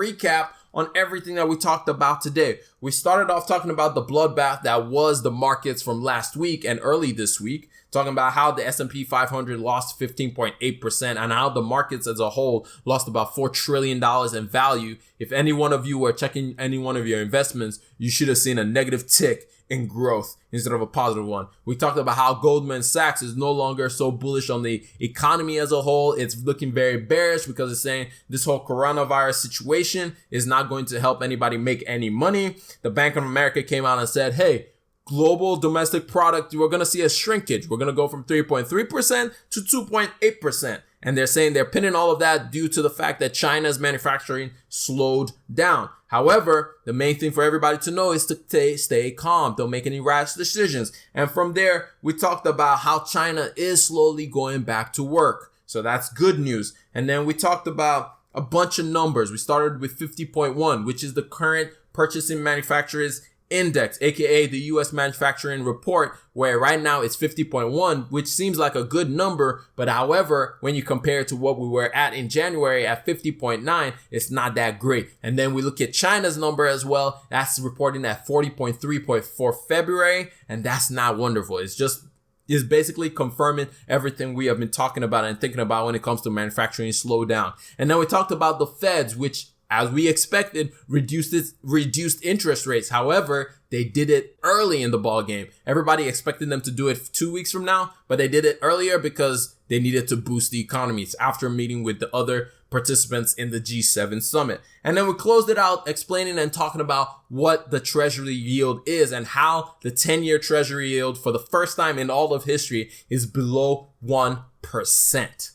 recap on everything that we talked about today. We started off talking about the bloodbath that was the markets from last week and early this week, talking about how the S&P 500 lost 15.8% and how the markets as a whole lost about $4 trillion in value. If any one of you were checking any one of your investments, you should have seen a negative tick in growth instead of a positive one. We talked about how Goldman Sachs is no longer so bullish on the economy as a whole. It's looking very bearish because it's saying this whole coronavirus situation is not going to help anybody make any money. The Bank of America came out and said, hey, global domestic product, we're going to see a shrinkage. We're going to go from 3.3% to 2.8%. And they're saying they're pinning all of that due to the fact that China's manufacturing slowed down. However, the main thing for everybody to know is to stay calm. Don't make any rash decisions. And from there, we talked about how China is slowly going back to work. So that's good news. And then we talked about a bunch of numbers. We started with 50.1, which is the current purchasing manufacturers index, aka the US manufacturing report, where right now it's 50.1, which seems like a good number, but however, when you compare it to what we were at in January at 50.9, it's not that great. And then we look at China's number as well. That's reporting at 40.3 for February, and that's not wonderful. It's basically confirming everything we have been talking about and thinking about when it comes to manufacturing slowdown. And then we talked about the Feds, which, as we expected, reduced interest rates. However, they did it early in the ball game. Everybody expected them to do it 2 weeks from now, but they did it earlier because they needed to boost the economies after meeting with the other participants in the G7 summit. And then we closed it out explaining and talking about what the treasury yield is and how the 10-year treasury yield for the first time in all of history is below 1%.